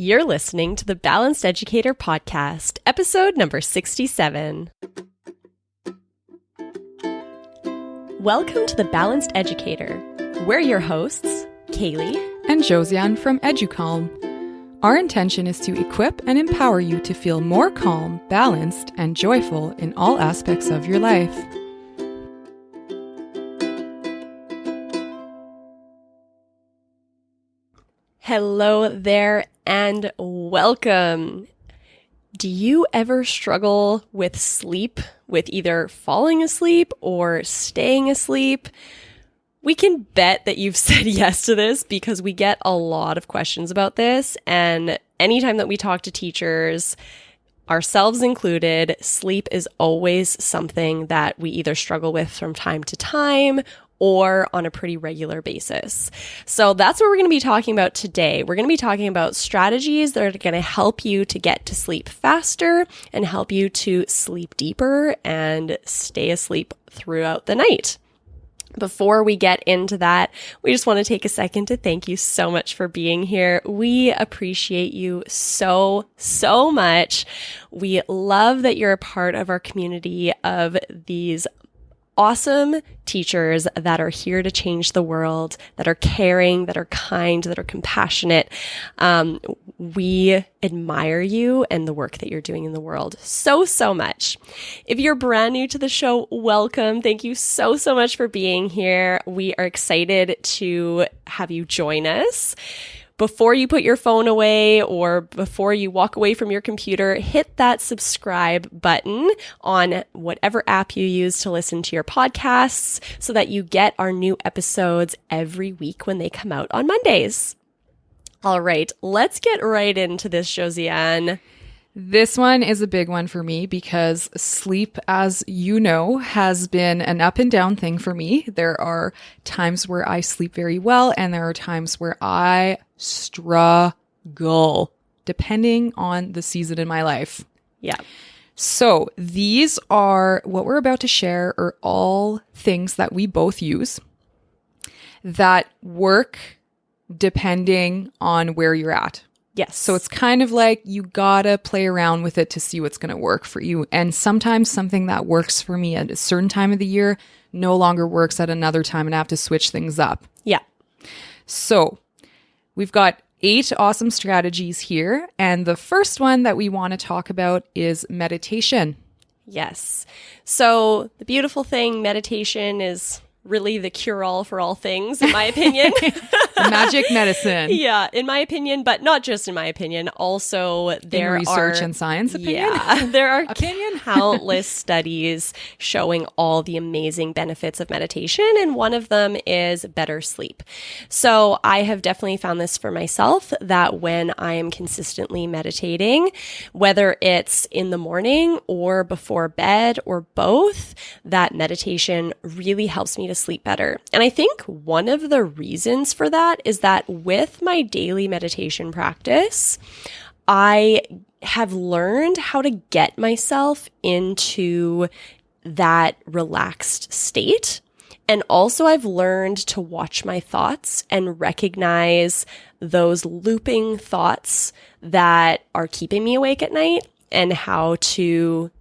You're listening to the Balanced Educator Podcast, episode number 67. Welcome to the Balanced Educator. We're your hosts, Kaylee and Josiane from EduCalm. Our intention is to equip and empower you to feel more calm, balanced, and joyful in all aspects of your life. Hello there and welcome. Do you ever struggle with sleep, with either falling asleep or staying asleep? We can bet that you've said yes to this because we get a lot of questions about this. And anytime that we talk to teachers, ourselves included, sleep is always something that we either struggle with from time to time or on a pretty regular basis. So that's what we're going to be talking about today. We're going to be talking about strategies that are going to help you to get to sleep faster and help you to sleep deeper and stay asleep throughout the night. Before we get into that, we just want to take a second to thank you so much for being here. We appreciate you so much. We love that you're a part of our community of these awesome teachers that are here to change the world, that are caring, that are kind, that are compassionate. We admire you and the work that you're doing in the world so much. If you're brand new to the show, welcome. Thank you so much for being here. We are excited to have you join us. Before you put your phone away or before you walk away from your computer, hit that subscribe button on whatever app you use to listen to your podcasts so that you get our new episodes every week when they come out on Mondays. All right, let's get right into this, Josiane. This one is a big one for me because sleep, as you know, has been an up and down thing for me. There are times where I sleep very well and there are times where I struggle, depending on the season in my life. Yeah. So these are, what we're about to share are all things that we both use that work depending on where you're at. Yes. So it's kind of like you gotta play around with it to see what's going to work for you. And sometimes something that works for me at a certain time of the year no longer works at another time and I have to switch things up. Yeah. So we've got 8 awesome strategies here. And the first one that we want to talk about is meditation. Yes. So the beautiful thing, meditation is really the cure-all for all things, in my opinion. Magic medicine. Yeah, in my opinion, but not just in my opinion. Also, there in research and science opinion. Yeah, there are opinion. countless studies showing all the amazing benefits of meditation, and one of them is better sleep. So I have definitely found this for myself that when I am consistently meditating, whether it's in the morning or before bed or both, that meditation really helps me to sleep better. And I think one of the reasons for that is that with my daily meditation practice, I have learned how to get myself into that relaxed state. And also I've learned to watch my thoughts and recognize those looping thoughts that are keeping me awake at night and how to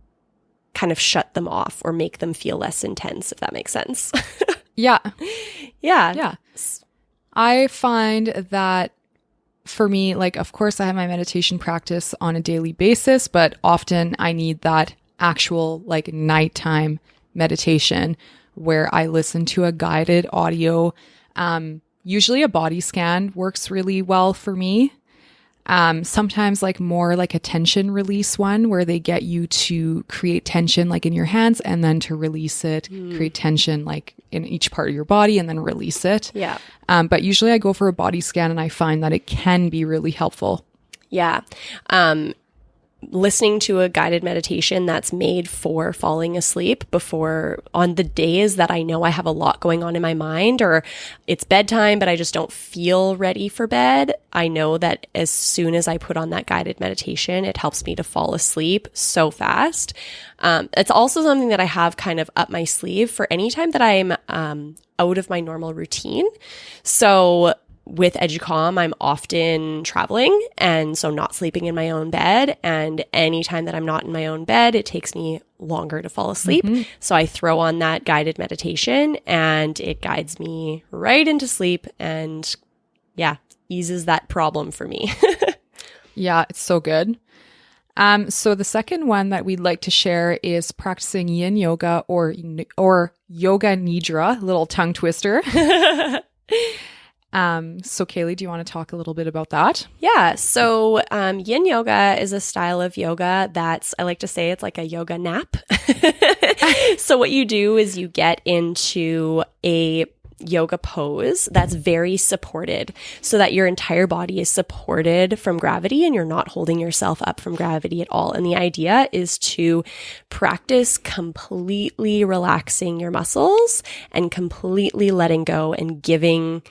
kind of shut them off or make them feel less intense, if that makes sense. Yeah. Yeah. I find that for me, like, of course, I have my meditation practice on a daily basis, but often I need that actual, like, nighttime meditation where I listen to a guided audio. Usually a body scan works really well for me. Sometimes like more like a tension release one where they get you to create tension like in your hands and then to release it, create tension like in each part of your body and then release it. Yeah. But usually I go for a body scan and I find that it can be really helpful. Yeah. Listening to a guided meditation that's made for falling asleep before on the days that I know I have a lot going on in my mind or it's bedtime, but I just don't feel ready for bed. I know that as soon as I put on that guided meditation, it helps me to fall asleep so fast. It's also something that I have kind of up my sleeve for any time that I'm out of my normal routine. So with EduCalm, I'm often traveling and so not sleeping in my own bed. And anytime that I'm not in my own bed, it takes me longer to fall asleep. So I throw on that guided meditation and it guides me right into sleep and eases that problem for me. Yeah, it's so good. So the second one that we'd like to share is practicing Yin Yoga or Yoga Nidra, little tongue twister. So Kaylee, do you want to talk a little bit about that? Yeah. So Yin Yoga is a style of yoga I like to say it's like a yoga nap. So what you do is you get into a yoga pose that's very supported so that your entire body is supported from gravity and you're not holding yourself up from gravity at all. And the idea is to practice completely relaxing your muscles and completely letting go and giving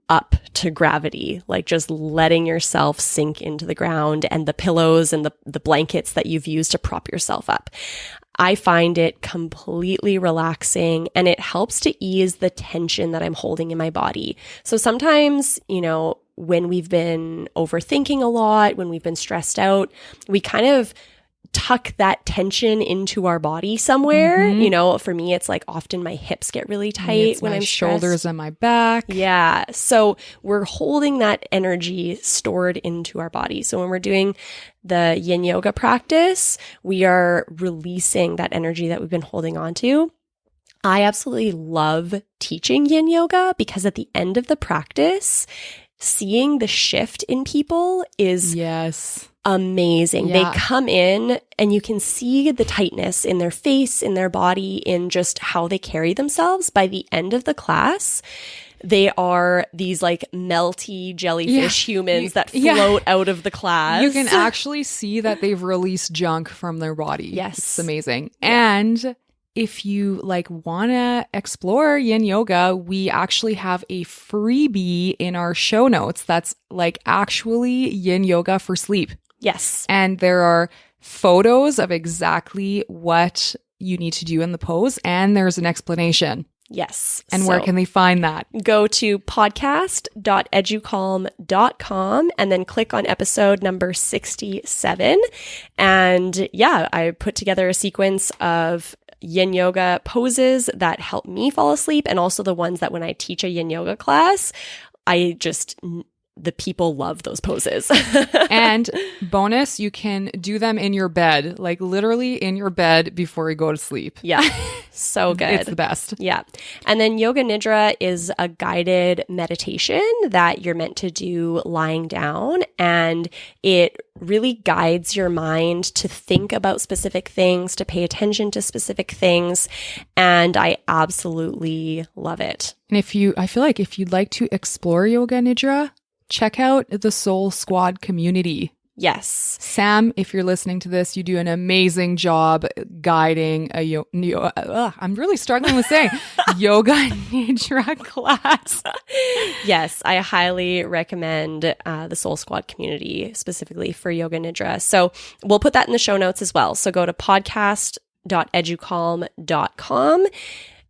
up to gravity, like just letting yourself sink into the ground and the pillows and the blankets that you've used to prop yourself up. I find it completely relaxing and it helps to ease the tension that I'm holding in my body. So sometimes, when we've been overthinking a lot, when we've been stressed out, we kind of tuck that tension into our body somewhere. For me, it's like often my hips get really tight when I'm stressed. Shoulders and my back. Yeah. So we're holding that energy stored into our body. So when we're doing the Yin Yoga practice, we are releasing that energy that we've been holding on to. I absolutely love teaching Yin Yoga because at the end of the practice, seeing the shift in people is amazing. Yeah. They come in and you can see the tightness in their face, in their body, in just how they carry themselves. By the end of the class, they are these like melty jellyfish humans that float out of the class. You can actually see that they've released junk from their body. Yes. It's amazing. Yeah. And if you want to explore Yin Yoga, we actually have a freebie in our show notes that's actually Yin Yoga for sleep. Yes. And there are photos of exactly what you need to do in the pose, and there's an explanation. Yes. And where can they find that? Go to podcast.educalm.com and then click on episode number 67. And I put together a sequence of Yin Yoga poses that help me fall asleep and also the ones that when I teach a Yin Yoga class, the people love those poses. And bonus, you can do them in your bed, literally in your bed before you go to sleep. Yeah. So good. It's the best. Yeah. And then Yoga Nidra is a guided meditation that you're meant to do lying down. And it really guides your mind to think about specific things, to pay attention to specific things. And I absolutely love it. And I feel like if you'd like to explore Yoga Nidra, check out the Soul Squad community. Yes. Sam, if you're listening to this, you do an amazing job guiding I'm really struggling with saying Yoga Nidra class. Yes, I highly recommend the Soul Squad community specifically for Yoga Nidra. So we'll put that in the show notes as well. So go to podcast.educalm.com.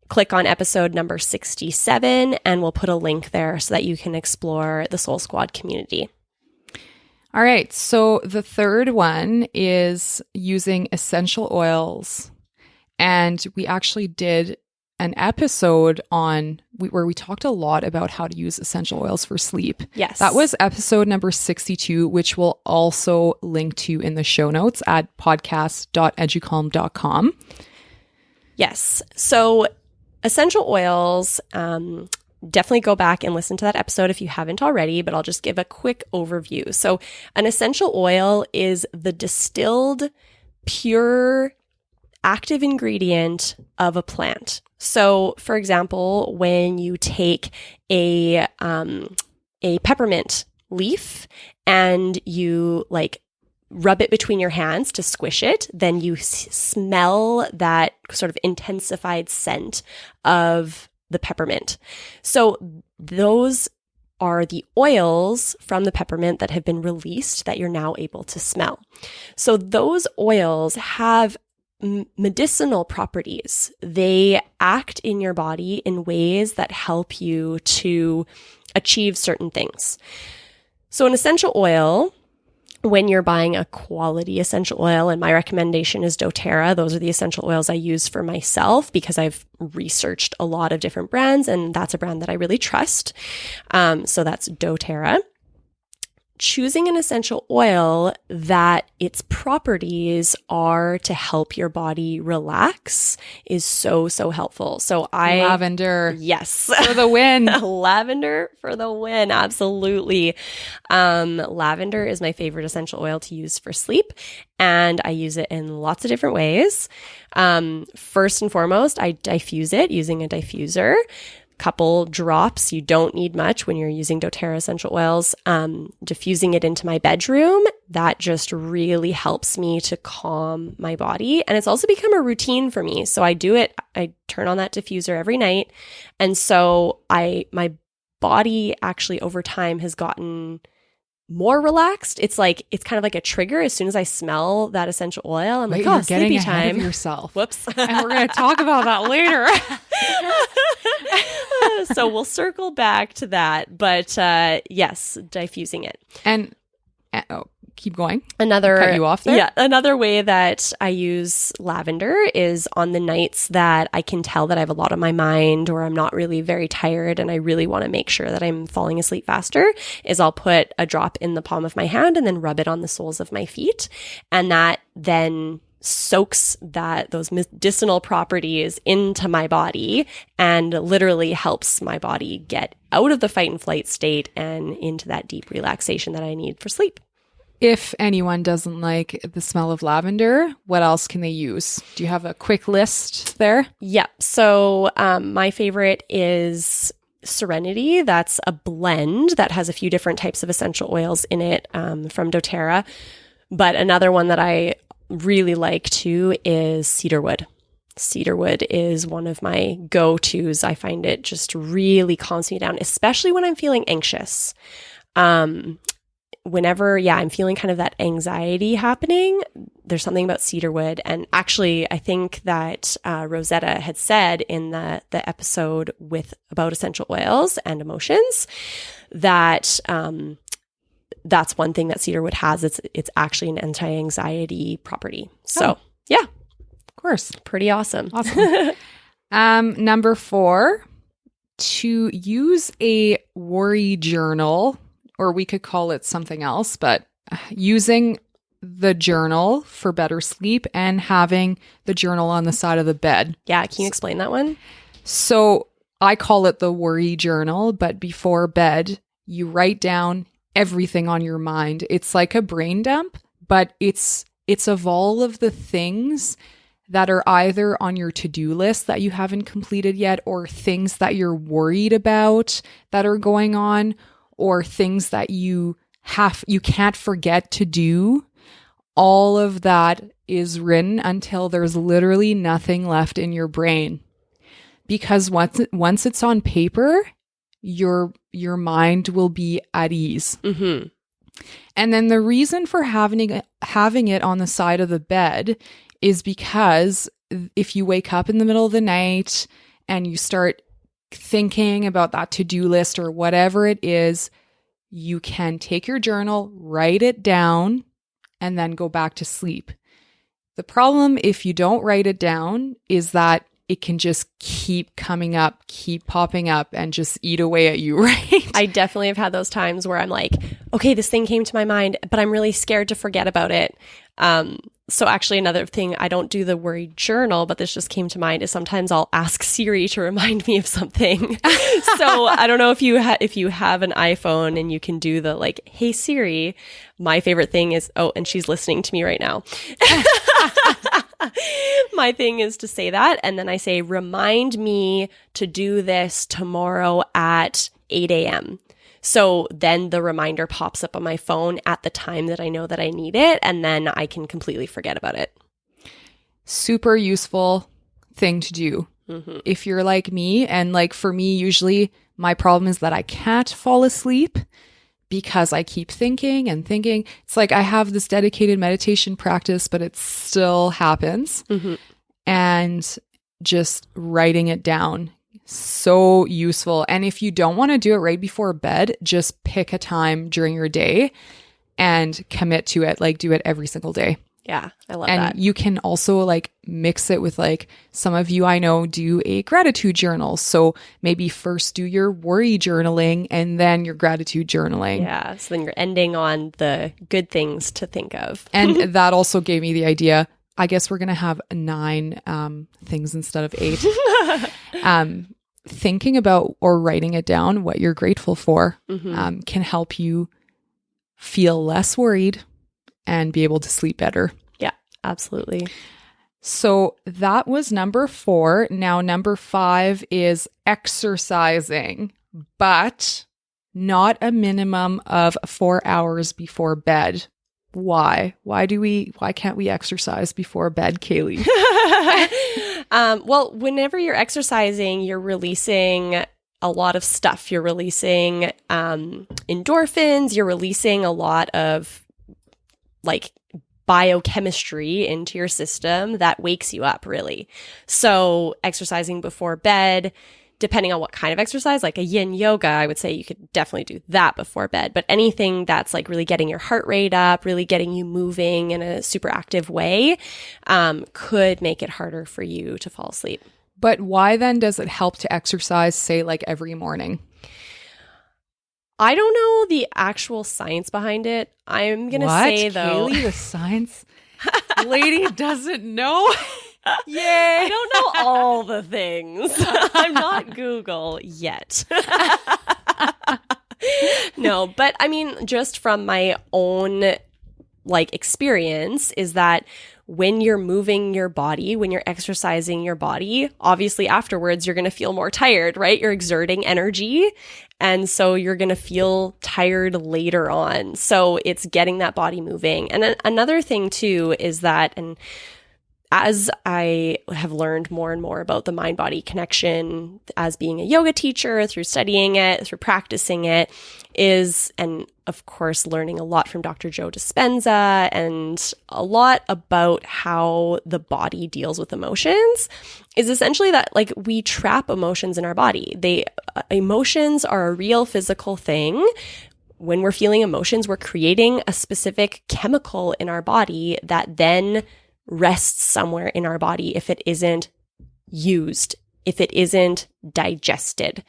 Click on episode number 67 and we'll put a link there so that you can explore the Soul Squad community. All right. So the third one is using essential oils. And we actually did an episode where we talked a lot about how to use essential oils for sleep. Yes. That was episode number 62, which we'll also link to in the show notes at podcast.educalm.com. Yes. So essential oils, definitely go back and listen to that episode if you haven't already, but I'll just give a quick overview. So an essential oil is the distilled, pure, active ingredient of a plant. So for example, when you take a peppermint leaf and you rub it between your hands to squish it, then you smell that sort of intensified scent of the peppermint. So those are the oils from the peppermint that have been released that you're now able to smell. So those oils have medicinal properties. They act in your body in ways that help you to achieve certain things. So an essential oil, when you're buying a quality essential oil, and my recommendation is doTERRA. Those are the essential oils I use for myself because I've researched a lot of different brands, and that's a brand that I really trust. So that's doTERRA. Choosing an essential oil that its properties are to help your body relax is so, so helpful. So Lavender. Yes. For the win. Lavender for the win. Absolutely. Lavender is my favorite essential oil to use for sleep, and I use it in lots of different ways. First and foremost, I diffuse it using a diffuser. Couple drops. You don't need much when you're using doTERRA essential oils. Diffusing it into my bedroom, that just really helps me to calm my body. And it's also become a routine for me. So I do it, I turn on that diffuser every night. And so my body actually over time has gotten more relaxed. It's kind of like a trigger. As soon as I smell that essential oil, I'm like, oh, getting sleepy ahead time. of yourself. Whoops. And we're going to talk about that later. So we'll circle back to that. But yes, diffusing it. And keep going. Cut you off there? Yeah. Another way that I use lavender is on the nights that I can tell that I have a lot on my mind or I'm not really very tired and I really want to make sure that I'm falling asleep faster, is I'll put a drop in the palm of my hand and then rub it on the soles of my feet. And that then soaks those medicinal properties into my body and literally helps my body get out of the fight and flight state and into that deep relaxation that I need for sleep. If anyone doesn't like the smell of lavender, what else can they use? Do you have a quick list there? Yeah. So my favorite is Serenity. That's a blend that has a few different types of essential oils in it from doTERRA. But another one that I really like too is cedarwood. Cedarwood is one of my go-tos. I find it just really calms me down, especially when I'm feeling anxious. Whenever, I'm feeling kind of that anxiety happening, there's something about cedarwood. And actually, I think that Rosetta had said in the episode about essential oils and emotions that that's one thing that cedarwood has. It's actually an anti-anxiety property. So, yeah. Of course. Pretty awesome. Number 4, to use a worry journal, or we could call it something else, but using the journal for better sleep and having the journal on the side of the bed. Yeah. Can you explain that one? So I call it the worry journal, but before bed, you write down everything on your mind. It's like a brain dump, but it's of all of the things that are either on your to-do list that you haven't completed yet, or things that you're worried about that are going on, or things that you can't forget to do. All of that is written until there's literally nothing left in your brain. Because once it's on paper, your mind will be at ease. Mm-hmm. And then the reason for having it on the side of the bed is because if you wake up in the middle of the night and you start thinking about that to-do list or whatever it is, you can take your journal, write it down, and then go back to sleep. The problem if you don't write it down is that it can just keep coming up, keep popping up, and just eat away at you, right? I definitely have had those times where I'm like, okay, this thing came to my mind, but I'm really scared to forget about it. So actually another thing, I don't do the worry journal, but this just came to mind, is sometimes I'll ask Siri to remind me of something. So I don't know if you have an iPhone and you can do the like, hey Siri, my favorite thing is, and she's listening to me right now. My thing is to say that. And then I say, remind me to do this tomorrow at 8 a.m. So then the reminder pops up on my phone at the time that I know that I need it, and then I can completely forget about it. Super useful thing to do. Mm-hmm. If you're like me, and like for me, usually my problem is that I can't fall asleep because I keep thinking and thinking. It's like I have this dedicated meditation practice, but it still happens. And just writing it down, so useful. And if you don't want to do it right before bed, just pick a time during your day and commit to it. Like do it every single day. Yeah, I love and that. You can also like mix it with like some of you I know do a gratitude journal. So maybe first do your worry journaling and then your gratitude journaling. Yeah, so then you're ending on the good things to think of. And that also gave me the idea. I guess we're going to have 9 things instead of 8. Thinking about or writing it down, what you're grateful for, can help you feel less worried and be able to sleep better. Yeah, absolutely. So that was number 4. Now, number 5 is exercising, but not a minimum of 4 hours before bed. Why? Why can't we exercise before bed, Kaylee? Well, whenever you're exercising, you're releasing a lot of stuff. You're releasing endorphins. You're releasing a lot of like biochemistry into your system that wakes you up, really. So exercising before bed, depending on what kind of exercise, like a Yin Yoga, I would say you could definitely do that before bed. But anything that's like really getting your heart rate up, really getting you moving in a super active way, could make it harder for you to fall asleep. But why then does it help to exercise, say, like every morning? I don't know the actual science behind it. I'm going to say, though... Kaylee, the science lady doesn't know? Yay! I don't know all the things. I'm not Google yet. No, but I mean, just from my own like experience is that when you're moving your body, when you're exercising your body, obviously afterwards you're going to feel more tired, right? You're exerting energy. And so you're going to feel tired later on. So it's getting that body moving. And then another thing too is that, and as I have learned more and more about the mind-body connection as being a yoga teacher, through studying it, through practicing it, is, and of course, learning a lot from Dr. Joe Dispenza and a lot about how the body deals with emotions, is essentially that like we trap emotions in our body. Emotions are a real physical thing. When we're feeling emotions, we're creating a specific chemical in our body that then rests somewhere in our body if it isn't used, if it isn't digested.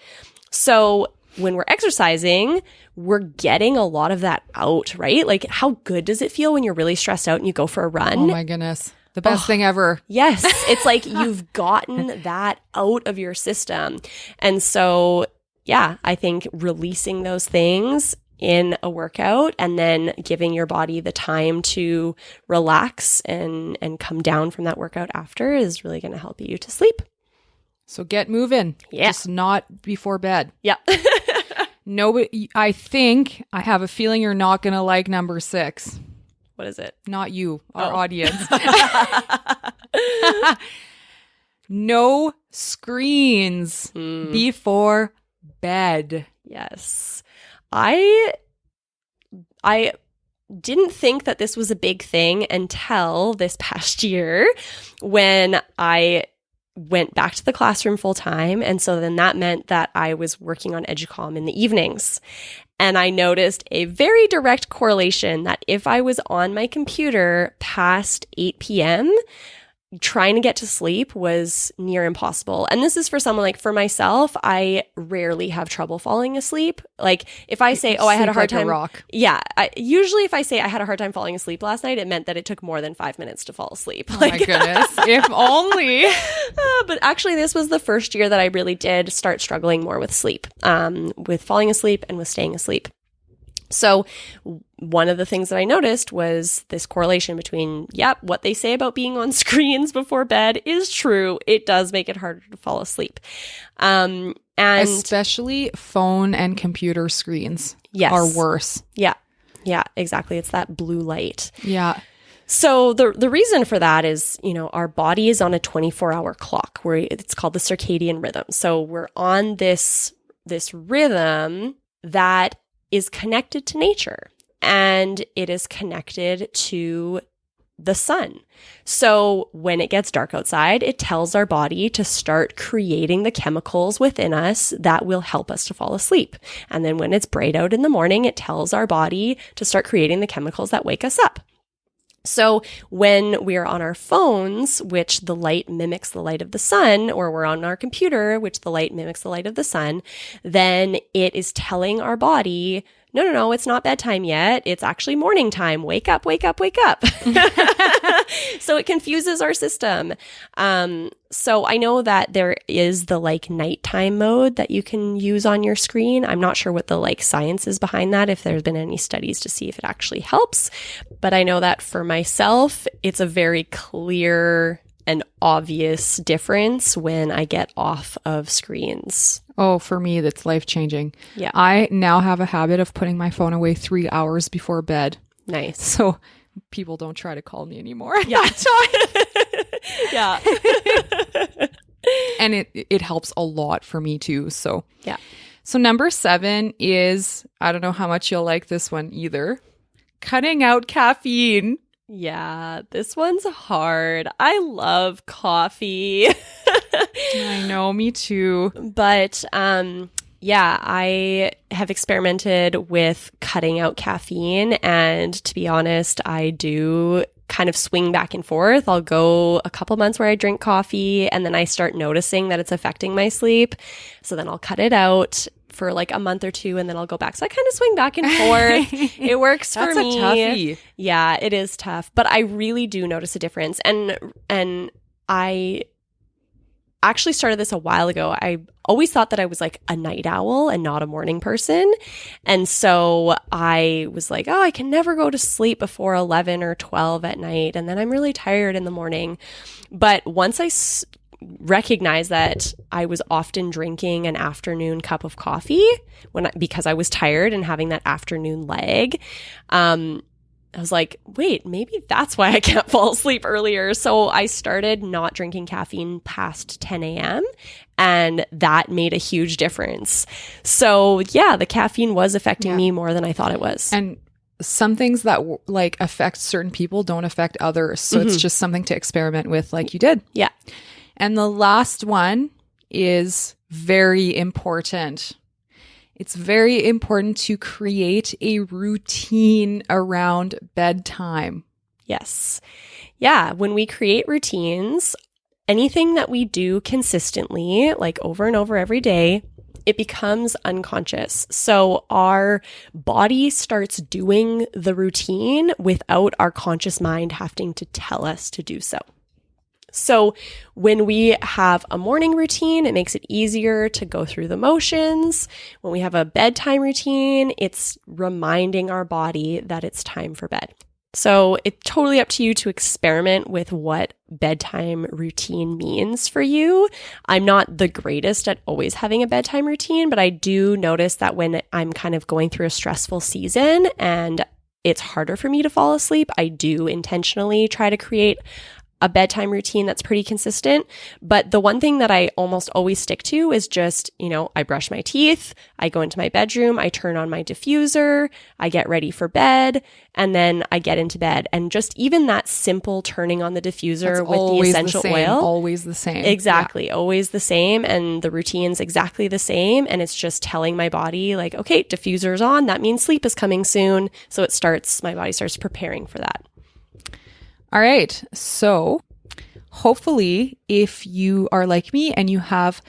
So when we're exercising, we're getting a lot of that out, right? Like how good does it feel when you're really stressed out and you go for a run? Oh my goodness. The best thing ever. Yes. It's like you've gotten that out of your system. And so, yeah, I think releasing those things in a workout and then giving your body the time to relax and come down from that workout after is really going to help you to sleep. So get moving. Yeah. Just not before bed. Yeah. Nobody, I have a feeling you're not going to like number 6. What is it? Not you, our audience. No screens before bed. Yes. I didn't think that this was a big thing until this past year when I went back to the classroom full time. And so then that meant that I was working on EduComm in the evenings. And I noticed a very direct correlation that if I was on my computer past 8 p.m., trying to get to sleep was near impossible. And this is for someone like for myself, I rarely have trouble falling asleep. Like if I say, I had a hard time. Rock. Yeah. Usually if I say I had a hard time falling asleep last night, it meant that it took more than 5 minutes to fall asleep. Oh my goodness. If only. But actually this was the first year that I really did start struggling more with sleep, with falling asleep and with staying asleep. So one of the things that I noticed was this correlation between, what they say about being on screens before bed is true. It does make it harder to fall asleep. And especially phone and computer screens are worse. Yeah. Yeah, exactly. It's that blue light. Yeah. So the reason for that is, our body is on a 24-hour clock where it's called the circadian rhythm. So we're on this rhythm that is connected to nature and it is connected to the sun. So when it gets dark outside, it tells our body to start creating the chemicals within us that will help us to fall asleep. And then when it's bright out in the morning, it tells our body to start creating the chemicals that wake us up. So when we are on our phones, which the light mimics the light of the sun, or we're on our computer, which the light mimics the light of the sun, then it is telling our body, no, it's not bedtime yet. It's actually morning time. Wake up, wake up, wake up. So it confuses our system. So I know that there is the like nighttime mode that you can use on your screen. I'm not sure what the like science is behind that, if there's been any studies to see if it actually helps. But I know that for myself, it's a very clear and obvious difference when I get off of screens. Oh, for me, that's life-changing. Yeah. I now have a habit of putting my phone away 3 hours before bed. Nice. So people don't try to call me anymore. Yeah. Yeah. And it helps a lot for me too. So yeah. So number 7 is, I don't know how much you'll like this one either, cutting out caffeine. Yeah, this one's hard. I love coffee. I know, me too. But yeah, I have experimented with cutting out caffeine. And to be honest, I do kind of swing back and forth. I'll go a couple months where I drink coffee and then I start noticing that it's affecting my sleep. So then I'll cut it out for like a month or two and then I'll go back. So I kind of swing back and forth. It works for me. That's a toughie. Yeah, it is tough. But I really do notice a difference. And I actually started this a while ago. I always thought that I was like a night owl and not a morning person. And so I was like, oh, I can never go to sleep before 11 or 12 at night. And then I'm really tired in the morning. But once I recognized that I was often drinking an afternoon cup of coffee because I was tired and having that afternoon lag, I was like, wait, maybe that's why I can't fall asleep earlier. So I started not drinking caffeine past 10 a.m. and that made a huge difference. So yeah, the caffeine was affecting me more than I thought it was. And some things that like affect certain people don't affect others. So it's just something to experiment with like you did. Yeah. And the last one is very important. It's very important to create a routine around bedtime. Yes. Yeah. When we create routines, anything that we do consistently, like over and over every day, it becomes unconscious. So our body starts doing the routine without our conscious mind having to tell us to do so. So when we have a morning routine, it makes it easier to go through the motions. When we have a bedtime routine, it's reminding our body that it's time for bed. So it's totally up to you to experiment with what bedtime routine means for you. I'm not the greatest at always having a bedtime routine, but I do notice that when I'm kind of going through a stressful season and it's harder for me to fall asleep, I do intentionally try to create a bedtime routine that's pretty consistent. But the one thing that I almost always stick to is just, I brush my teeth, I go into my bedroom, I turn on my diffuser, I get ready for bed, and then I get into bed. And just even that simple turning on the diffuser with the essential oil. Always the same. Exactly. Yeah. Always the same. And the routine's exactly the same. And it's just telling my body like, okay, diffuser's on. That means sleep is coming soon. So my body starts preparing for that. All right. So hopefully if you are like me and you have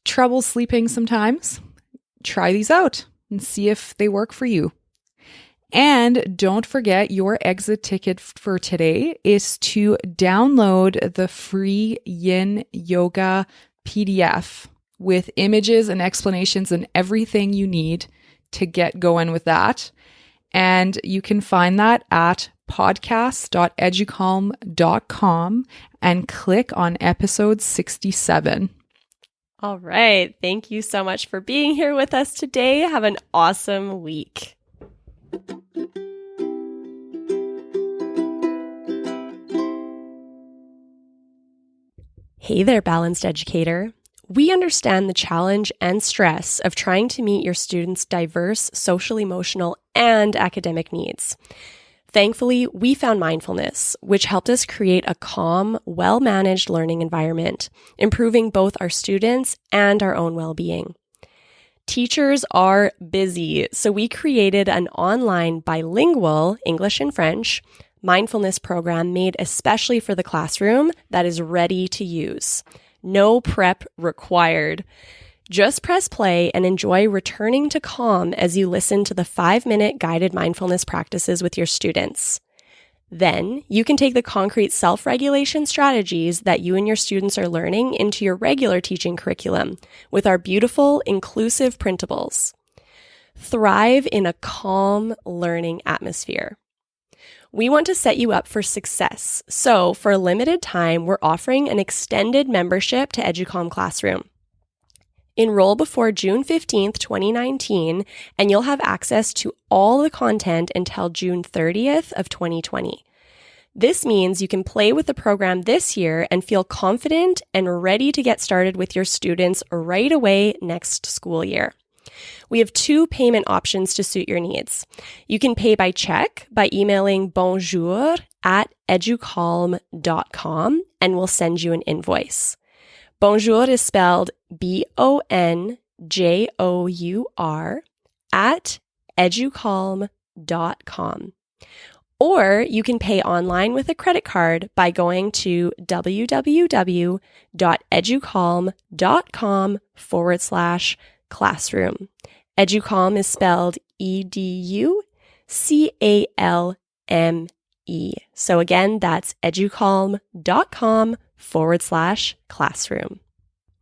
trouble sleeping sometimes, try these out and see if they work for you. And don't forget, your exit ticket for today is to download the free Yin Yoga PDF with images and explanations and everything you need to get going with that. And you can find that at podcast.educalm.com and click on episode 67. All right. Thank you so much for being here with us today. Have an awesome week. Hey there, Balanced Educator. We understand the challenge and stress of trying to meet your students' diverse social, emotional, and academic needs. Thankfully, we found mindfulness, which helped us create a calm, well-managed learning environment, improving both our students and our own well-being. Teachers are busy, so we created an online bilingual English and French mindfulness program made especially for the classroom that is ready to use. No prep required. Just press play and enjoy returning to calm as you listen to the 5-minute guided mindfulness practices with your students. Then you can take the concrete self-regulation strategies that you and your students are learning into your regular teaching curriculum with our beautiful, inclusive printables. Thrive in a calm learning atmosphere. We want to set you up for success. So for a limited time, we're offering an extended membership to EduCalm Classroom. Enroll before June 15th, 2019, and you'll have access to all the content until June 30th of 2020. This means you can play with the program this year and feel confident and ready to get started with your students right away next school year. We have 2 payment options to suit your needs. You can pay by check by emailing bonjour@educalm.com and we'll send you an invoice. Bonjour is spelled BONJOUR @educalm.com. Or you can pay online with a credit card by going to www.educalm.com/classroom. EduCalm is spelled EDUCALME. So again, that's educalm.com/classroom.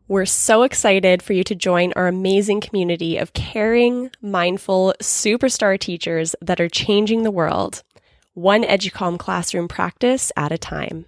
We're so excited for you to join our amazing community of caring, mindful, superstar teachers that are changing the world, one EduCalm classroom practice at a time.